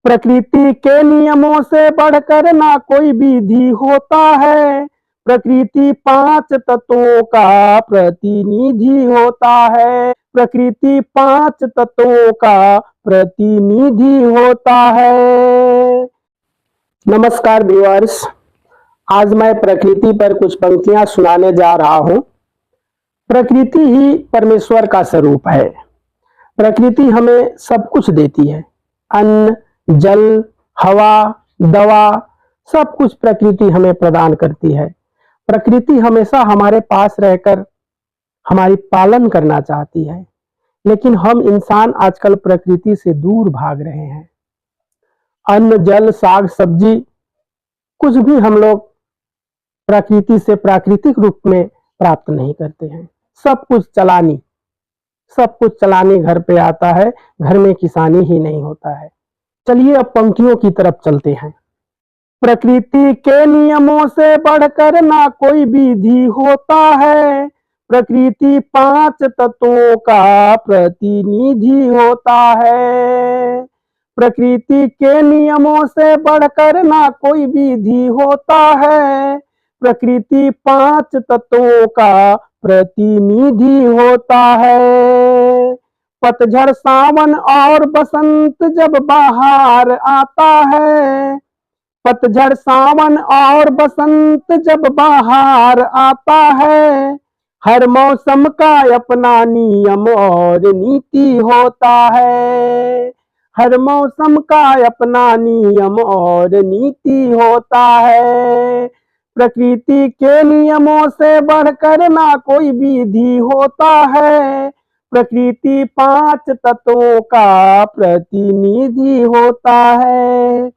प्रकृति के नियमों से बढ़कर ना कोई विधि होता है। प्रकृति पांच तत्वों का प्रतिनिधि होता है। प्रकृति पांच तत्वों का प्रतिनिधि होता है। नमस्कार व्यूअर्स, आज मैं प्रकृति पर कुछ पंक्तियां सुनाने जा रहा हूं। प्रकृति ही परमेश्वर का स्वरूप है। प्रकृति हमें सब कुछ देती है। अन्न, जल, हवा, दवा, सब कुछ प्रकृति हमें प्रदान करती है। प्रकृति हमेशा हमारे पास रहकर हमारी पालन करना चाहती है, लेकिन हम इंसान आजकल प्रकृति से दूर भाग रहे हैं। अन्न, जल, साग, सब्जी कुछ भी हम लोग प्रकृति से प्राकृतिक रूप में प्राप्त नहीं करते हैं। सब कुछ चलानी घर पे आता है, घर में किसानी ही नहीं होता है। चलिए अब पंक्तियों की तरफ चलते हैं। प्रकृति के नियमों से बढ़कर ना कोई विधि होता है। प्रकृति पांच तत्वों का प्रतिनिधि होता है। प्रकृति के नियमों से बढ़कर ना कोई विधि होता है। प्रकृति पांच तत्वों का प्रतिनिधि होता है। पतझड़, सावन और बसंत जब बाहर आता है। पतझड़, सावन और बसंत जब बाहर आता है। हर मौसम का अपना नियम और नीति होता है। हर मौसम का अपना नियम और नीति होता है। प्रकृति के नियमों से बढ़कर ना कोई विधि होता है। प्रकृति पांच तत्वों का प्रतिनिधि होता है।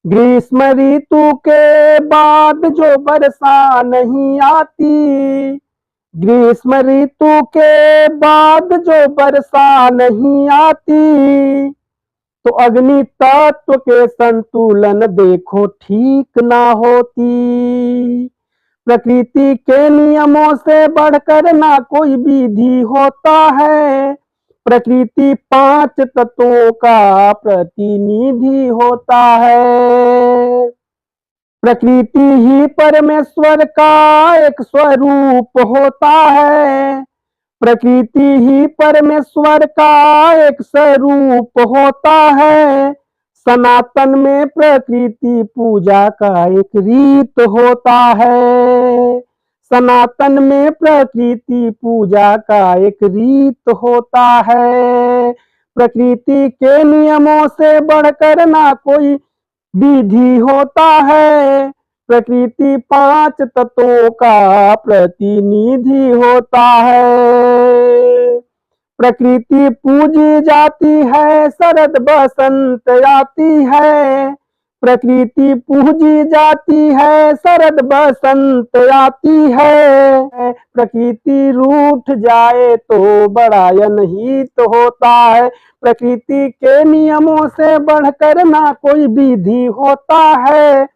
ग्रीष्म ऋतु के बाद जो वर्षा नहीं आती। ग्रीष्म ऋतु के बाद जो वर्षा नहीं आती, तो अग्नि तत्व के संतुलन देखो ठीक ना होती। प्रकृति के नियमों से बढ़कर ना कोई विधि होता है। प्रकृति पांच तत्वों का प्रतिनिधि होता है। प्रकृति ही परमेश्वर का एक स्वरूप होता है। प्रकृति ही परमेश्वर का एक स्वरूप होता है। सनातन में प्रकृति पूजा का एक रीत होता है। सनातन में प्रकृति पूजा का एक रीत होता है। प्रकृति के नियमों से बढ़कर ना कोई विधि होता है। प्रकृति पांच तत्वों का प्रतिनिधि होता है। प्रकृति पूजी जाती है, शरद बसंत आती है। प्रकृति पूजी जाती है, शरद बसंत आती है। प्रकृति रूठ जाए तो बड़ा अनहित होता है। प्रकृति के नियमों से बढ़कर ना कोई विधि होता है।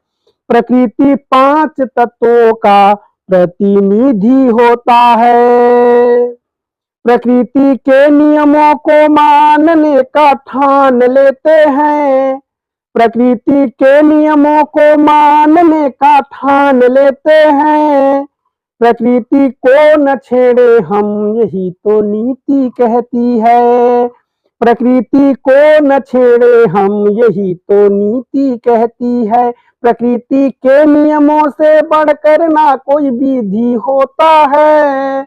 प्रकृति पांच तत्वों का प्रतिनिधि होता है। प्रकृति के नियमों को मानने का ठान लेते हैं। प्रकृति के नियमों को मानने का ठान लेते हैं। प्रकृति को न छेड़े हम, यही तो नीति कहती है। प्रकृति को न छेड़े हम, यही तो नीति कहती है। प्रकृति के नियमों से बढ़कर ना कोई विधि होता है।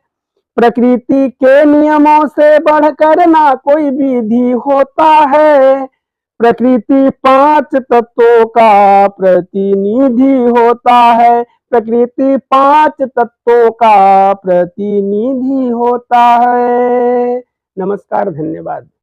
प्रकृति के नियमों से बढ़कर ना कोई विधि होता है। प्रकृति पांच तत्वों का प्रतिनिधि होता है। प्रकृति पांच तत्वों का प्रतिनिधि होता है। नमस्कार, धन्यवाद।